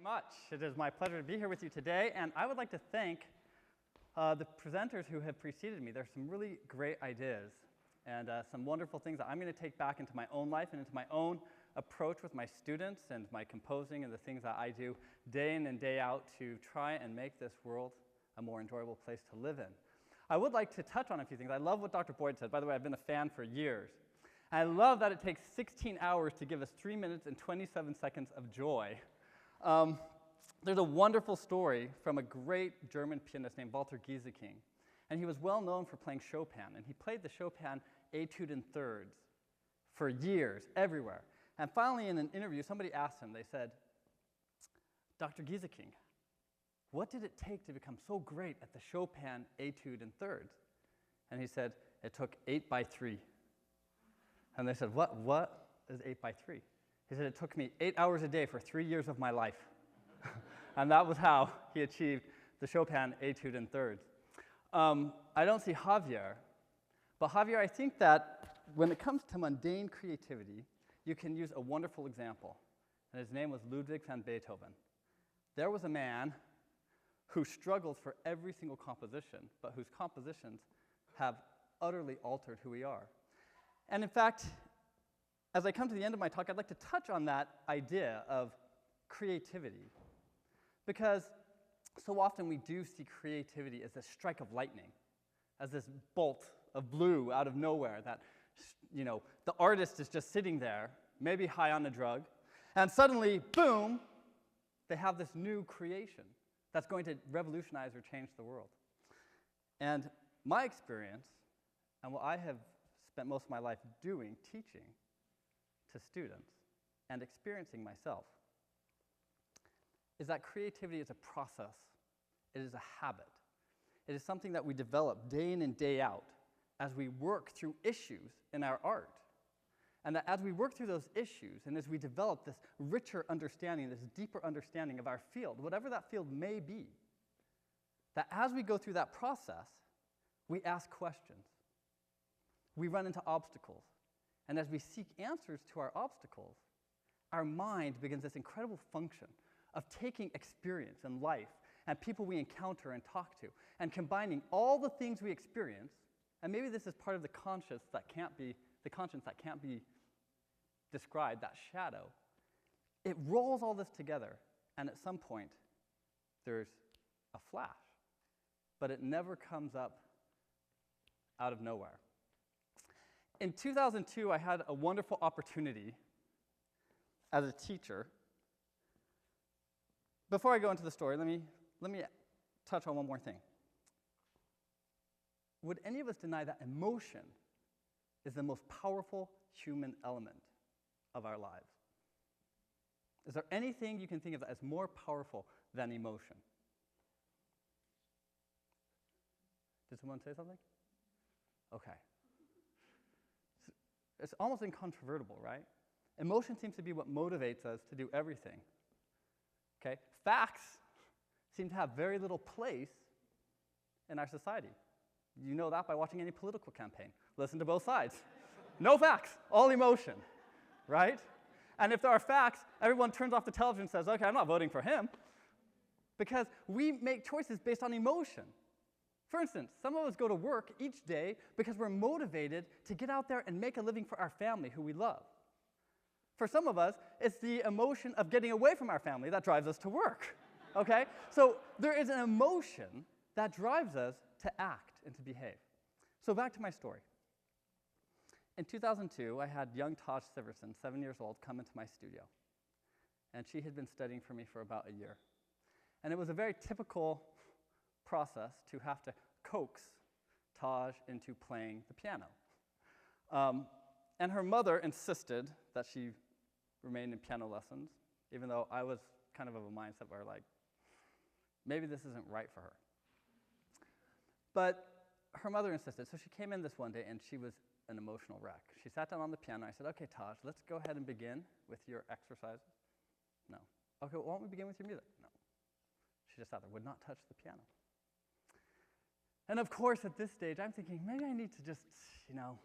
much. It is my pleasure to be here with you today, and I would like to thank the presenters who have preceded me. There's some really great ideas and some wonderful things that I'm going to take back into my own life and into my own approach with my students and my composing and the things that I do day in and day out to try and make this world a more enjoyable place to live in. I would like to touch on a few things. I love what Dr. Boyd said. By the way, I've been a fan for years. I love that it takes 16 hours to give us 3 minutes and 27 seconds of joy. There's a wonderful story from a great German pianist named Walter Gieseking. And he was well known for playing Chopin. And he played the Chopin Etude in Thirds for years, everywhere. And finally, in an interview, somebody asked him, they said, Dr. Gieseking, what did it take to become so great at the Chopin Etude in Thirds? And he said, it took 8/3. And they said, what is 8/3? He said, it took me 8 hours a day for 3 years of my life. And that was how he achieved the Chopin Etude in Thirds. I don't see Javier, but Javier, I think that when it comes to mundane creativity, you can use a wonderful example. And his name was Ludwig van Beethoven. There was a man who struggles for every single composition, but whose compositions have utterly altered who we are. And in fact, as I come to the end of my talk, I'd like to touch on that idea of creativity. Because so often we do see creativity as a strike of lightning, as this bolt of blue out of nowhere that, you know, the artist is just sitting there, maybe high on a drug, and suddenly, boom, they have this new creation that's going to revolutionize or change the world. And my experience, and what I have spent most of my life doing, teaching to students and experiencing myself, is that creativity is a process. It is a habit. It is something that we develop day in and day out as we work through issues in our art. And that as we work through those issues and as we develop this richer understanding, this deeper understanding of our field, whatever that field may be, that as we go through that process, we ask questions. We run into obstacles. And as we seek answers to our obstacles, our mind begins this incredible function of taking experience in life and people we encounter and talk to, and combining all the things we experience, and maybe this is part of the conscience that can't be described, that shadow. It rolls all this together, and at some point, there's a flash. But it never comes up out of nowhere. In 2002, I had a wonderful opportunity as a teacher. Before I go into the story, let me touch on one more thing. Would any of us deny that emotion is the most powerful human element of our lives? Is there anything you can think of that is more powerful than emotion? Did someone say something? Okay. It's almost incontrovertible, right? Emotion seems to be what motivates us to do everything. Okay? Facts seem to have very little place in our society. You know that by watching any political campaign. Listen to both sides. No facts, all emotion, right? And if there are facts, everyone turns off the television and says, okay, I'm not voting for him. Because we make choices based on emotion. For instance, some of us go to work each day because we're motivated to get out there and make a living for our family who we love. For some of us, it's the emotion of getting away from our family that drives us to work, okay? So there is an emotion that drives us to act and to behave. So back to my story. In 2002, I had young Taj Siverson, 7 years old, come into my studio. And she had been studying for me for about a year. And it was a very typical process to have to coax Taj into playing the piano. And her mother insisted that she remain in piano lessons, even though I was kind of a mindset where, like, maybe this isn't right for her. But her mother insisted, so she came in this one day, and she was an emotional wreck. She sat down on the piano. I said, okay, Taj, let's go ahead and begin with your exercises. No. Okay, well, why don't we begin with your music? No. She just sat there, would not touch the piano. And of course, at this stage, I'm thinking, maybe I need to just, you know,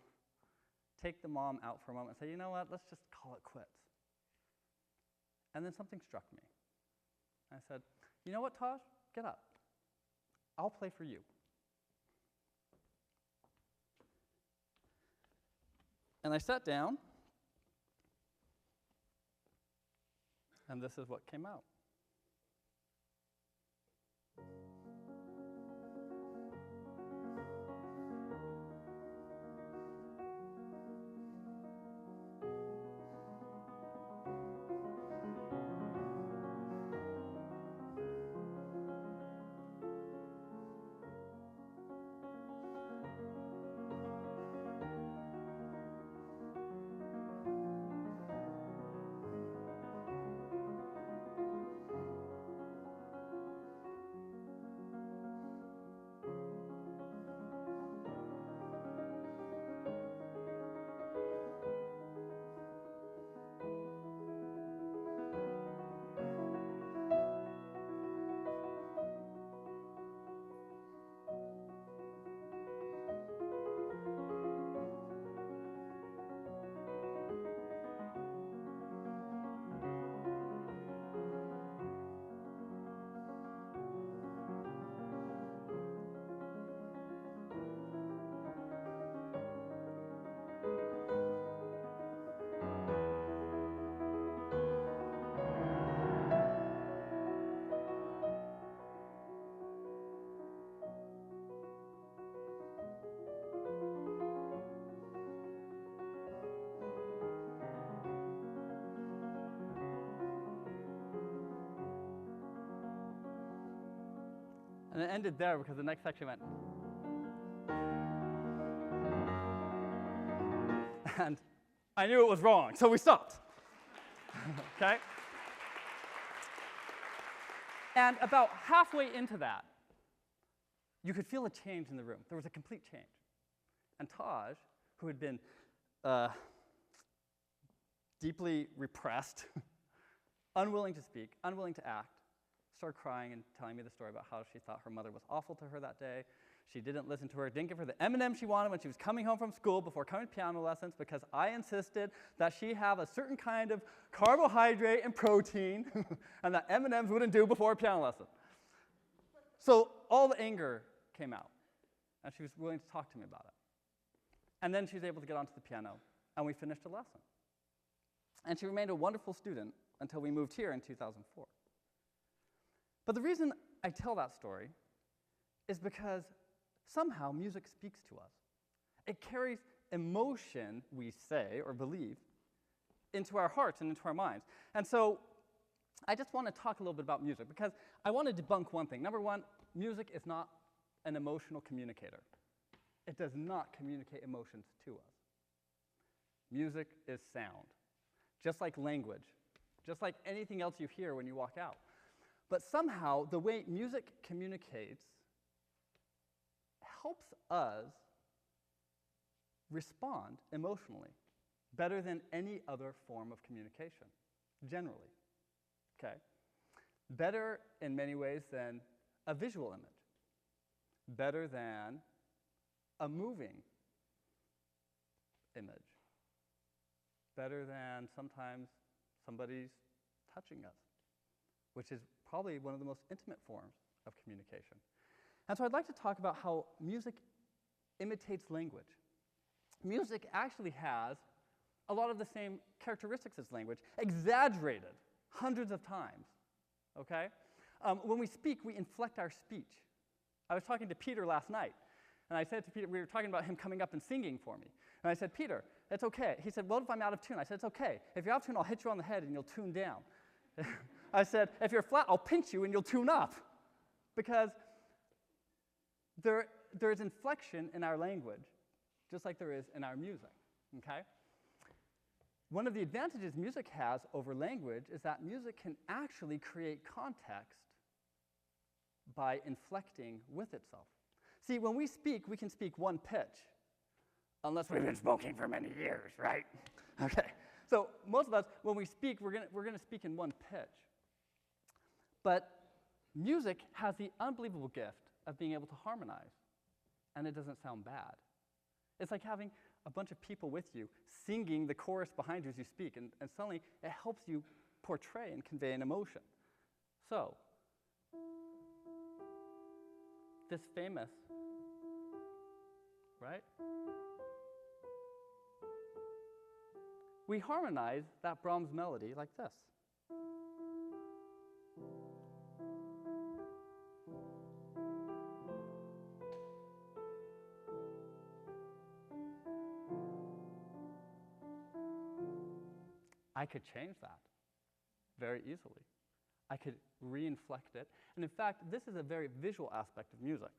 take the mom out for a moment and say, you know what, let's just call it quits. And then something struck me. I said, you know what, Taj? Get up. I'll play for you. And I sat down, and this is what came out. And it ended there because the next section went. And I knew it was wrong, so we stopped. Okay? And about halfway into that, you could feel a change in the room. There was a complete change. And Taj, who had been deeply repressed, unwilling to speak, unwilling to act, started crying and telling me the story about how she thought her mother was awful to her that day. She didn't listen to her, didn't give her the M&M she wanted when she was coming home from school before coming to piano lessons because I insisted that she have a certain kind of carbohydrate and protein and that M&Ms wouldn't do before a piano lesson. So all the anger came out, and she was willing to talk to me about it. And then she was able to get onto the piano, and we finished a lesson. And she remained a wonderful student until we moved here in 2004. But the reason I tell that story is because somehow music speaks to us. It carries emotion, we say or believe, into our hearts and into our minds. And so I just want to talk a little bit about music because I want to debunk one thing. Number one, music is not an emotional communicator. It does not communicate emotions to us. Music is sound, just like language, just like anything else you hear when you walk out. But somehow, the way music communicates helps us respond emotionally better than any other form of communication, generally, okay? Better in many ways than a visual image, better than a moving image, better than sometimes somebody's touching us, which is probably one of the most intimate forms of communication. And so I'd like to talk about how music imitates language. Music actually has a lot of the same characteristics as language, exaggerated hundreds of times, okay? When we speak, we inflect our speech. I was talking to Peter last night, and I said to Peter, we were talking about him coming up and singing for me. And I said, Peter, it's okay. He said, well, if I'm out of tune? I said, it's okay. If you're out of tune, I'll hit you on the head and you'll tune down. I said, if you're flat, I'll pinch you and you'll tune up. Because there is inflection in our language, just like there is in our music, okay? One of the advantages music has over language is that music can actually create context by inflecting with itself. See, when we speak, we can speak one pitch, unless we've been smoking for many years, right? Okay, so most of us, when we speak, we're gonna speak in one pitch. But music has the unbelievable gift of being able to harmonize, and it doesn't sound bad. It's like having a bunch of people with you singing the chorus behind you as you speak, and suddenly it helps you portray and convey an emotion. So, this famous, right? We harmonize that Brahms melody like this. I could change that very easily. I could re-inflect it. And in fact, this is a very visual aspect of music.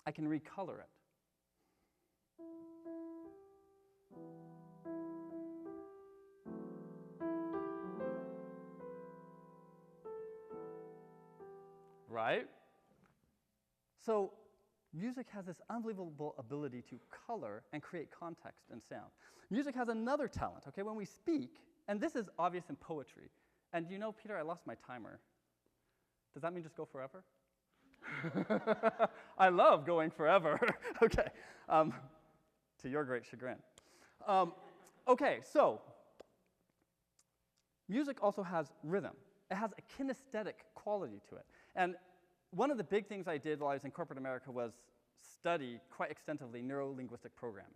I can recolor it. Right? So music has this unbelievable ability to color and create context and sound. Music has another talent, okay? When we speak, and this is obvious in poetry. And you know, Peter, I lost my timer. Does that mean just go forever? I love going forever. Okay, to your great chagrin. Okay, so music also has rhythm. It has a kinesthetic quality to it. And one of the big things I did while I was in corporate America was study quite extensively neuro-linguistic programming.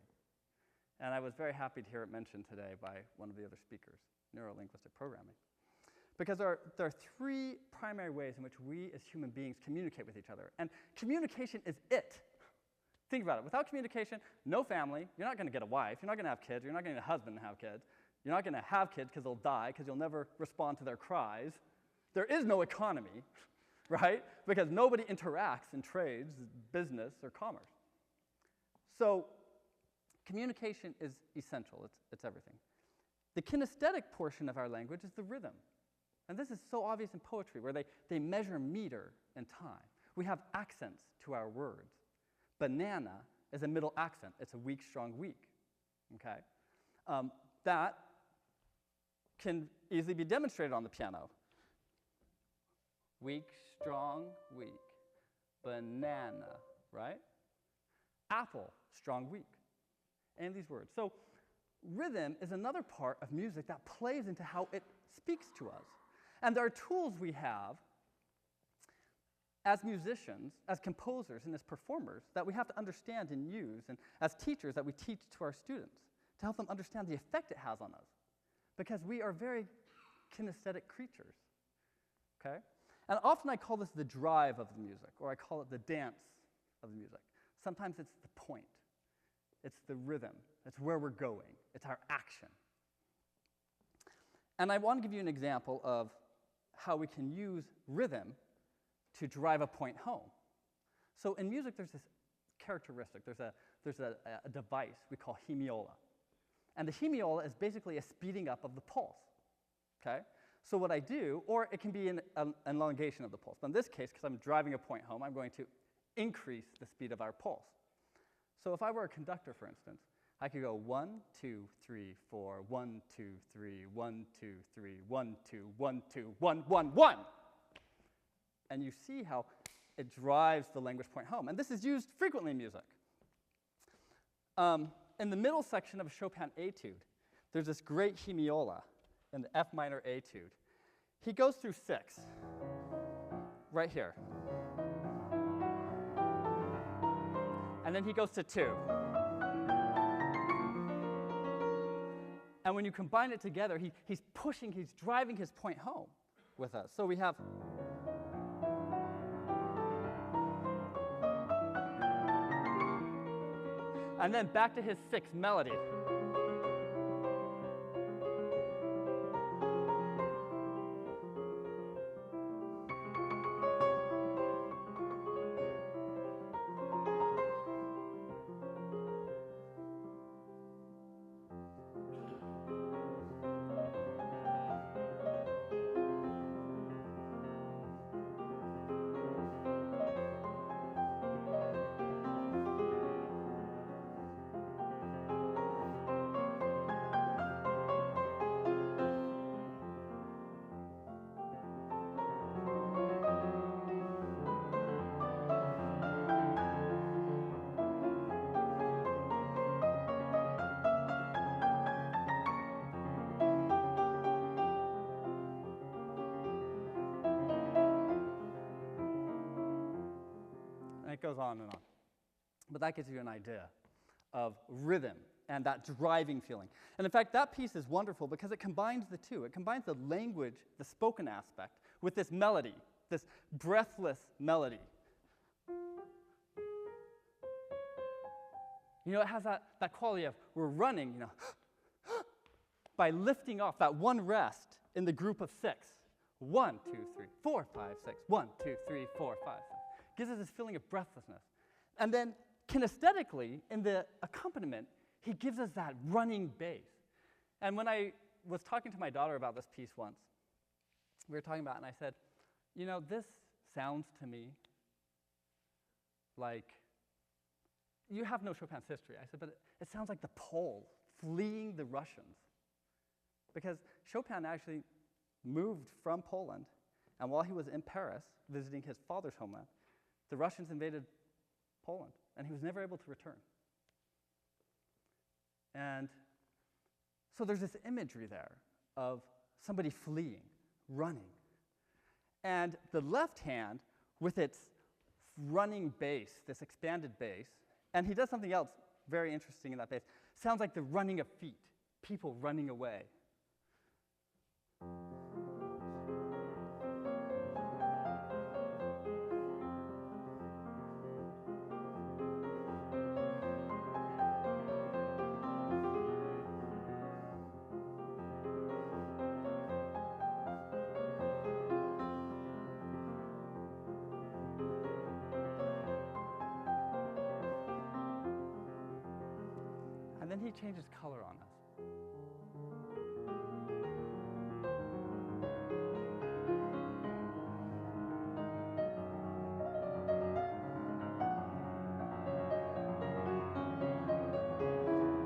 And I was very happy to hear it mentioned today by one of the other speakers, neuro-linguistic programming. Because there are three primary ways in which we as human beings communicate with each other. And communication is it. Think about it. Without communication, no family. You're not going to get a wife. You're not going to have kids. You're not going to get a husband and have kids. You're not going to have kids because they'll die, because you'll never respond to their cries. There is no economy, right? Because nobody interacts in trades, business, or commerce. So communication is essential. It's everything. The kinesthetic portion of our language is the rhythm. And this is so obvious in poetry, where they measure meter and time. We have accents to our words. Banana is a middle accent. It's a weak, strong, weak. Okay? That can easily be demonstrated on the piano. Weak, strong, weak. Banana, right? Apple, strong, weak. And these words. So rhythm is another part of music that plays into how it speaks to us. And there are tools we have as musicians, as composers, and as performers that we have to understand and use, and as teachers that we teach to our students to help them understand the effect it has on us. Because we are very kinesthetic creatures, okay? And often I call this the drive of the music, or I call it the dance of the music. Sometimes it's the point. It's the rhythm. It's where we're going. It's our action. And I want to give you an example of how we can use rhythm to drive a point home. So in music, there's this characteristic. There's a device we call hemiola. And the hemiola is basically a speeding up of the pulse, okay? So what I do, or it can be an elongation of the pulse. But in this case, because I'm driving a point home, I'm going to increase the speed of our pulse. So if I were a conductor, for instance, I could go 1, 2, 3, 4, 1, 2, 3, 1, 2, 3, 1, 2, 1, 2, 1, 1, 1. And you see how it drives the language point home. And this is used frequently in music. In the middle section of a Chopin etude, there's this great hemiola in the F minor etude. He goes through 6, right here. And then he goes to 2. And when you combine it together, he's driving his point home with us. So we have. And then back to his 6th melody. goes on and on. But that gives you an idea of rhythm and that driving feeling. And in fact, that piece is wonderful because it combines the two. It combines the language, the spoken aspect, with this melody, this breathless melody. You know, it has that quality of we're running, you know, by lifting off that one rest in the group of 6. 1, 2, 3, 4, 5, 6. 1, 2, 3, 4, 5, 6. Gives us this feeling of breathlessness. And then kinesthetically, in the accompaniment, he gives us that running bass. And when I was talking to my daughter about this piece once, we were talking about it, and I said, you know, this sounds to me like, you have no Chopin's history. I said, but it sounds like the Poles fleeing the Russians. Because Chopin actually moved from Poland, and while he was in Paris visiting his father's homeland, the Russians invaded Poland, and he was never able to return. And so there's this imagery there of somebody fleeing, running. And the left hand, with its running bass, this expanded bass, and he does something else very interesting in that bass, sounds like the running of feet, people running away. And then he changes color on us.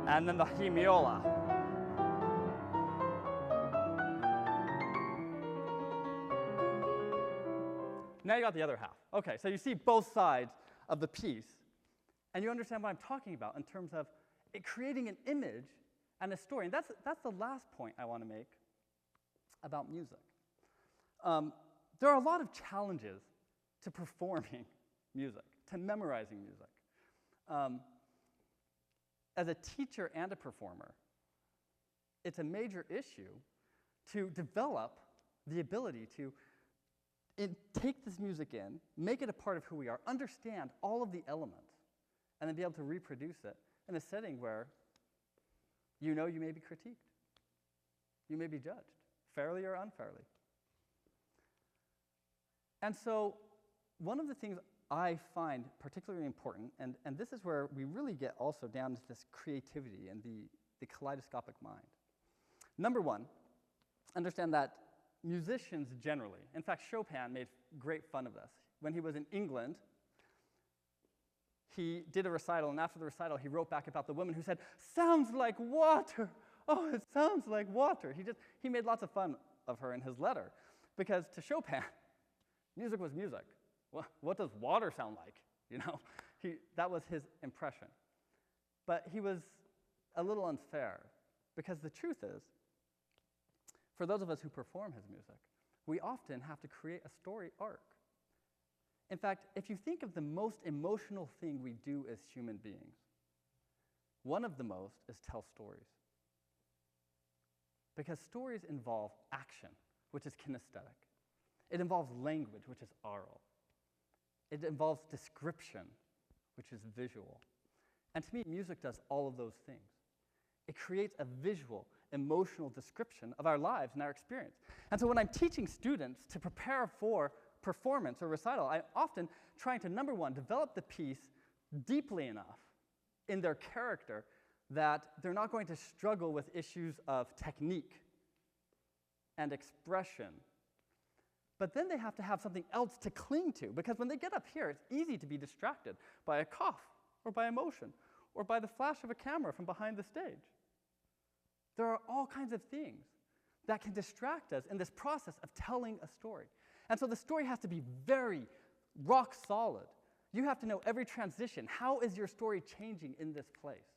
And then the hemiola. Now you got the other half. Okay, so you see both sides of the piece, and you understand what I'm talking about in terms of it creating an image and a story. And that's the last point I want to make about music. There are a lot of challenges to performing music, to memorizing music. As a teacher and a performer, it's a major issue to develop the ability to take this music in, make it a part of who we are, understand all of the elements, and then be able to reproduce it in a setting where you know you may be critiqued. You may be judged, fairly or unfairly. And so one of the things I find particularly important, and this is where we really get also down to this creativity and the kaleidoscopic mind. Number one, understand that musicians generally, in fact, Chopin made great fun of this. When he was in England, he did a recital, and after the recital, he wrote back about the woman who said, "Sounds like water. Oh, it sounds like water." He made lots of fun of her in his letter, because to Chopin, music was music. Well, what does water sound like? You know, that was his impression. But he was a little unfair, because the truth is, for those of us who perform his music, we often have to create a story arc. In fact, if you think of the most emotional thing we do as human beings, one of the most is tell stories. Because stories involve action, which is kinesthetic. It involves language, which is oral. It involves description, which is visual. And to me, music does all of those things. It creates a visual, emotional description of our lives and our experience. And so when I'm teaching students to prepare for performance or recital, I'm often trying to, number one, develop the piece deeply enough in their character that they're not going to struggle with issues of technique and expression. But then they have to have something else to cling to, because when they get up here, it's easy to be distracted by a cough or by emotion or by the flash of a camera from behind the stage. There are all kinds of things that can distract us in this process of telling a story. And so the story has to be very rock solid. You have to know every transition. How is your story changing in this place?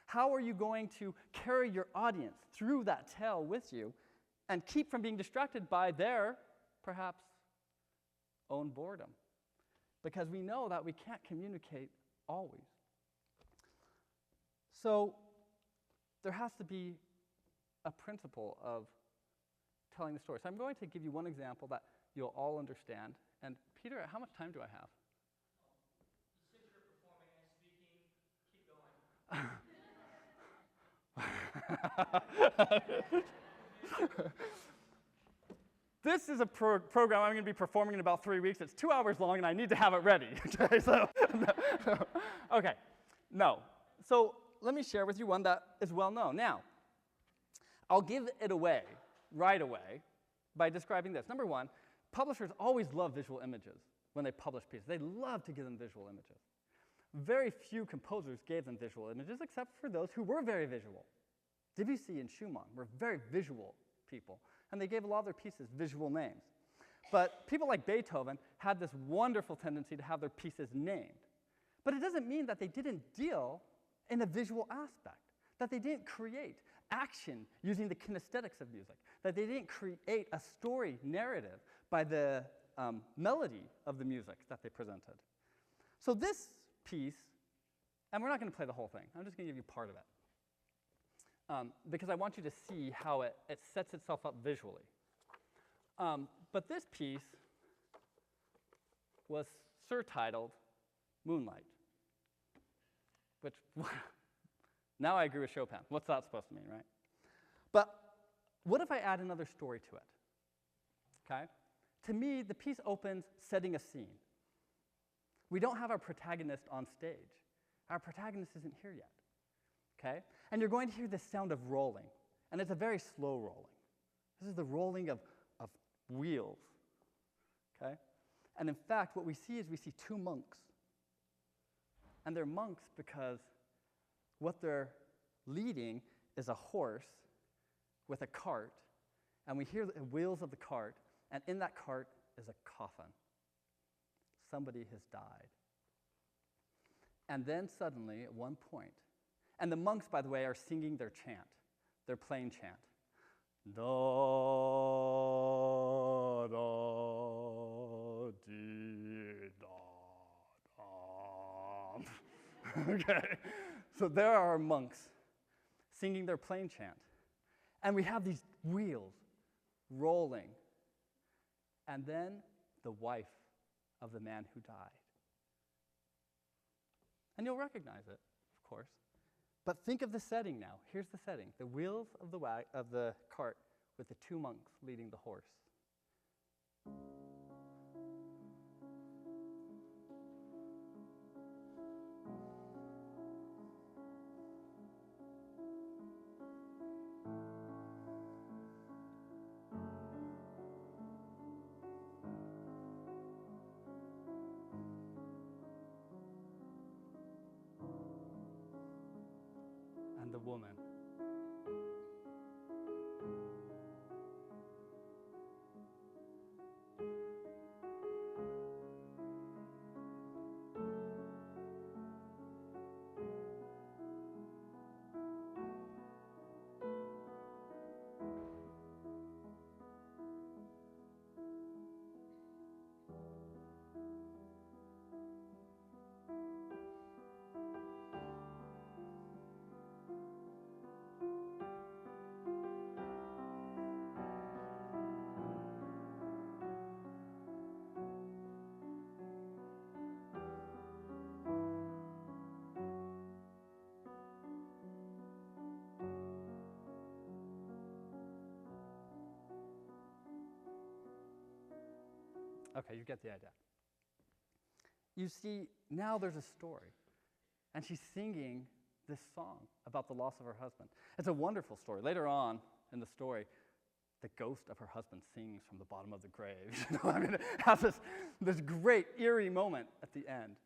How are you going to carry your audience through that tale with you and keep from being distracted by their, perhaps, own boredom? because we know that we can't communicate always. So there has to be a principle of telling the story. So I'm going to give you one example that you'll all understand. And Peter, how much time do I have? Since you're performing and speaking, keep going. This is a program I'm going to be performing in about 3 weeks. It's 2 hours long, and I need to have it ready. Okay, so, okay, no. So let me share with you one that is well known. Now, I'll give it away right away by describing this. Number one, publishers always love visual images when they publish pieces. They love to give them visual images. Very few composers gave them visual images, except for those who were very visual. Debussy and Schumann were very visual people, and they gave a lot of their pieces visual names. But people like Beethoven had this wonderful tendency to have their pieces named. But it doesn't mean that they didn't deal in a visual aspect, that they didn't create action using the kinesthetics of music, that they didn't create a story narrative by the melody of the music that they presented. So this piece, and we're not going to play the whole thing. I'm just going to give you part of it, because I want you to see how it sets itself up visually. But this piece was surtitled Moonlight, which now I agree with Chopin. What's that supposed to mean, right? But what if I add another story to it? Okay? To me, the piece opens setting a scene. We don't have our protagonist on stage. Our protagonist isn't here yet. Okay? And you're going to hear the sound of rolling, and it's a very slow rolling. This is the rolling of wheels. Okay? And in fact, what we see is we see two monks. And they're monks because what they're leading is a horse with a cart, and we hear the wheels of the cart, and in that cart is a coffin. Somebody has died. And then suddenly, at one point, and the monks, by the way, are singing their chant, their plain chant. Da, da, dee, da, da. Okay, so there are monks singing their plain chant. And we have these wheels rolling. And then the wife of the man who died. And you'll recognize it, of course. But think of the setting now. Here's the setting. The wheels of the cart with the two monks leading the horse. And the woman. Okay, you get the idea. You see, now there's a story. And she's singing this song about the loss of her husband. It's a wonderful story. Later on in the story, the ghost of her husband sings from the bottom of the grave. You know, I mean, it has this great, eerie moment at the end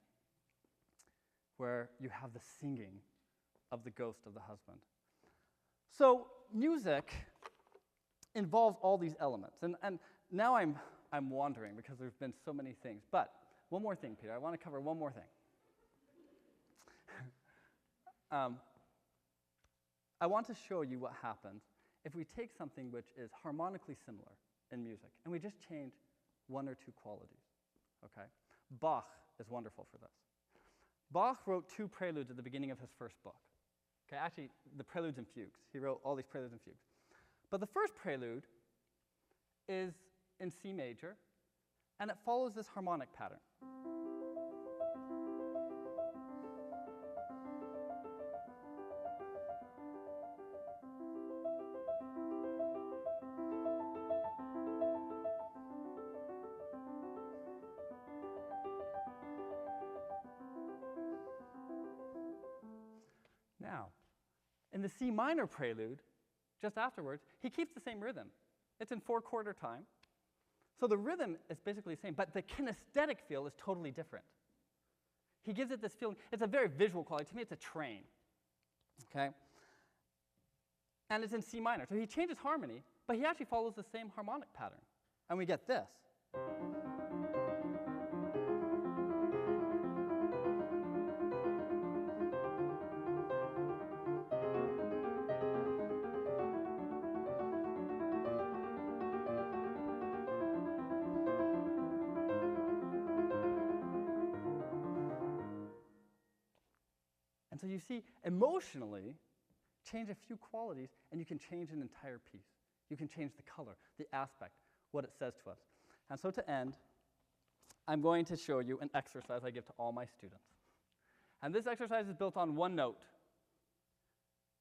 where you have the singing of the ghost of the husband. So music involves all these elements. And now I'm wandering because there's been so many things. But one more thing, Peter. I want to cover one more thing. I want to show you what happens if we take something which is harmonically similar in music and we just change one or two qualities. Okay? Bach is wonderful for this. Bach wrote 2 preludes at the beginning of his first book. Okay, actually, the preludes and fugues. He wrote all these preludes and fugues. But the first prelude is in C major, and it follows this harmonic pattern. Now, in the C minor prelude, just afterwards, he keeps the same rhythm. It's in 4/4 time. So the rhythm is basically the same, but the kinesthetic feel is totally different. He gives it this feeling. It's a very visual quality. To me, it's a train. Okay? And it's in C minor. So he changes harmony, but he actually follows the same harmonic pattern. And we get this. And so you see, emotionally, change a few qualities, and you can change an entire piece. You can change the color, the aspect, what it says to us. And so to end, I'm going to show you an exercise I give to all my students. And this exercise is built on one note.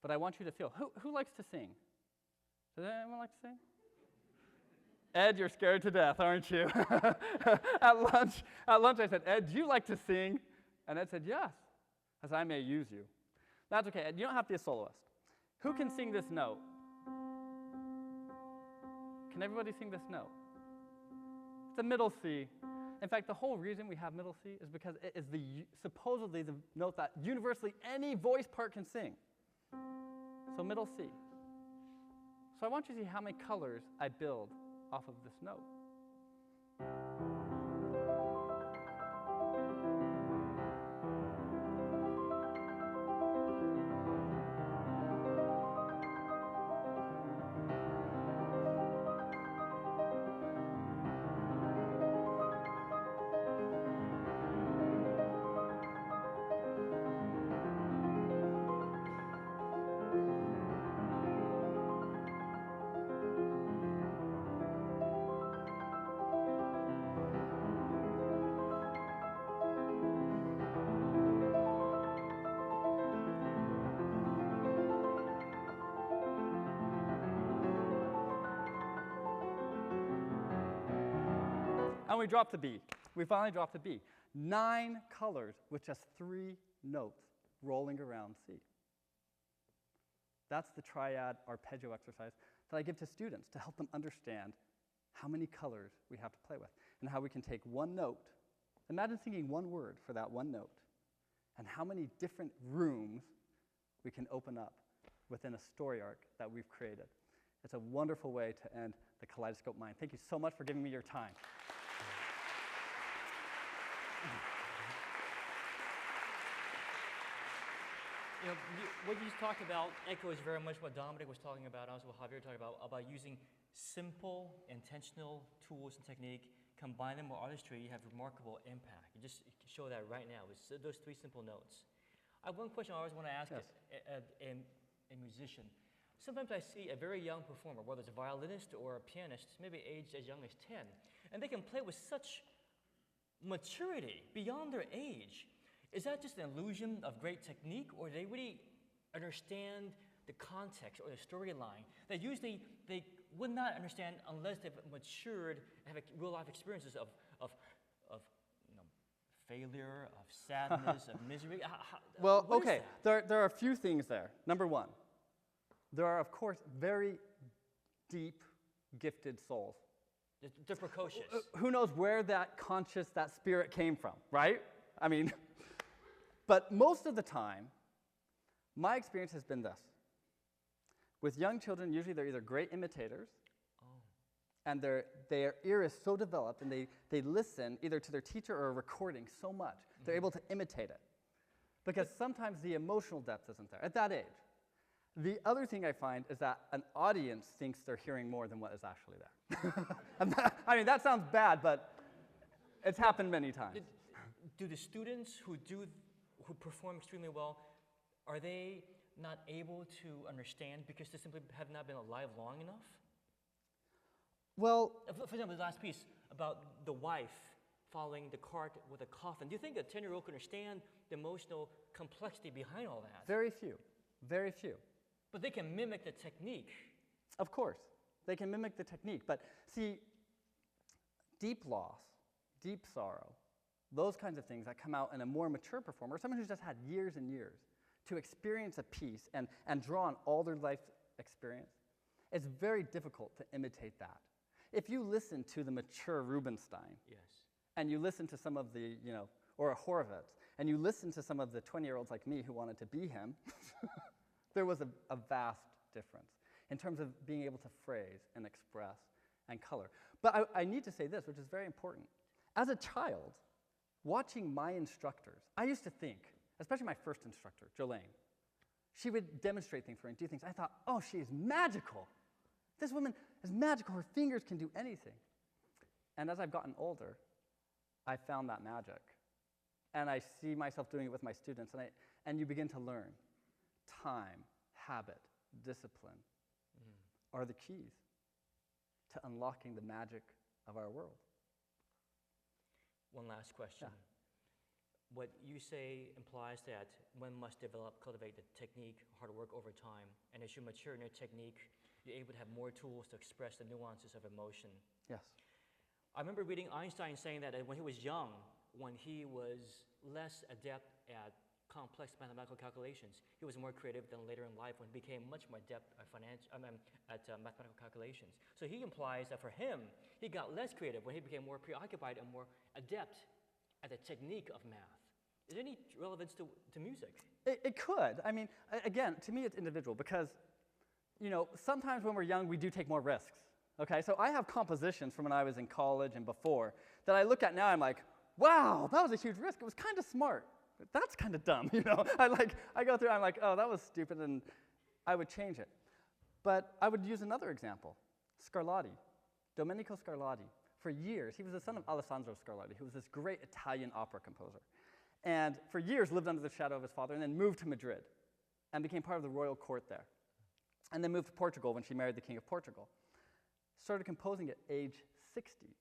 But I want you to feel. Who likes to sing? Does anyone like to sing? Ed, you're scared to death, aren't you? At lunch I said, Ed, do you like to sing? And Ed said, yes, as I may use you. That's okay, Ed, you don't have to be a soloist. Who can sing this note? Can everybody sing this note? It's a middle C. In fact, the whole reason we have middle C is because it is supposedly the note that universally any voice part can sing. So middle C. So I want you to see how many colors I build off of this note. And we dropped the B. We finally dropped the B. 9 colors with just 3 notes rolling around C. That's the triad arpeggio exercise that I give to students to help them understand how many colors we have to play with and how we can take one note. Imagine singing one word for that one note and how many different rooms we can open up within a story arc that we've created. It's a wonderful way to end the Kaleidoscope Mind. Thank you so much for giving me your time. You know, what you talked about echoes very much what Dominic was talking about, also what Javier talked about using simple, intentional tools and technique, combine them with artistry, you have remarkable impact. You just show that right now with those 3 simple notes. I have one question I always want to ask a musician. Sometimes I see a very young performer, whether it's a violinist or a pianist, maybe aged as young as 10, and they can play with such maturity beyond their age. Is that just an illusion of great technique, or do they really understand the context or the storyline that usually they would not understand unless they've matured and have real-life experiences of failure, of sadness, of misery? Well, okay, there are a few things there. Number one, there are, of course, very deep, gifted souls. They're precocious. Who knows where that spirit came from, right? I mean, but most of the time, my experience has been this. With young children, usually they're either great imitators, and their ear is so developed, and they listen either to their teacher or a recording so much, they're able to imitate it. Because sometimes the emotional depth isn't there at that age. The other thing I find is that an audience thinks they're hearing more than what is actually there. I mean, that sounds bad, but it's happened many times. do the students who perform extremely well, are they not able to understand because they simply have not been alive long enough? Well, For example, the last piece about the wife following the cart with a coffin. Do you think a 10-year-old can understand the emotional complexity behind all that? very few, very few. But they can mimic the technique. Of course, they can mimic the technique. But see, deep loss, deep sorrow, those kinds of things that come out in a more mature performer, someone who's just had years and years to experience a piece and draw on all their life experience, it's very difficult to imitate that. If you listen to the mature Rubinstein, Yes. and you listen to some of the, or a Horowitz, and you listen to some of the 20-year-olds like me who wanted to be him, there was a vast difference in terms of being able to phrase and express and color. But I need to say this, which is very important. As a child, watching my instructors, I used to think, especially my first instructor, Jolene, she would demonstrate things for me and do things. I thought, oh, she is magical. This woman is magical. Her fingers can do anything. And as I've gotten older, I found that magic. And I see myself doing it with my students, and you begin to learn. Time, habit, discipline are the keys to unlocking the magic of our world. One last question. Yeah. What you say implies that one must cultivate the technique, hard work over time, and as you mature in your technique, you're able to have more tools to express the nuances of emotion. Yes. I remember reading Einstein saying that when he was young, when he was less adept at complex mathematical calculations, he was more creative than later in life when he became much more adept at mathematical calculations. So he implies that for him, he got less creative when he became more preoccupied and more adept at the technique of math. Is there any relevance to music? It could. I mean, again, to me it's individual because, sometimes when we're young, we do take more risks. Okay, so I have compositions from when I was in college and before that I look at now, I'm like, wow, that was a huge risk. It was kind of smart. But that's kind of dumb, I go through, I'm like, oh, that was stupid, and I would change it. But I would use another example, Scarlatti, Domenico Scarlatti. For years, he was the son of Alessandro Scarlatti, who was this great Italian opera composer. And for years lived under the shadow of his father and then moved to Madrid and became part of the royal court there. And then moved to Portugal when she married the king of Portugal. Started composing at age 60. Interesting.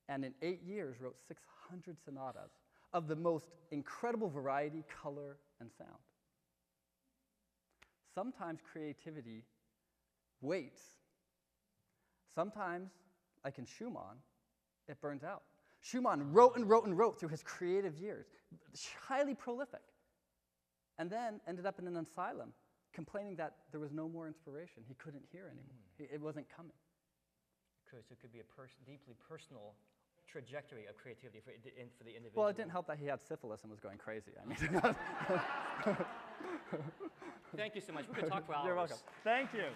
And in 8 years wrote 600 sonatas of the most incredible variety, color, and sound. Sometimes creativity waits. Sometimes, like in Schumann, it burns out. Schumann wrote and wrote and wrote through his creative years, highly prolific, and then ended up in an asylum, complaining that there was no more inspiration. He couldn't hear anymore. It wasn't coming. So it could be a deeply personal trajectory of creativity for the individual. Well, it didn't help that he had syphilis and was going crazy. I mean, Thank you so much. We could talk for hours. You're welcome. Thank you.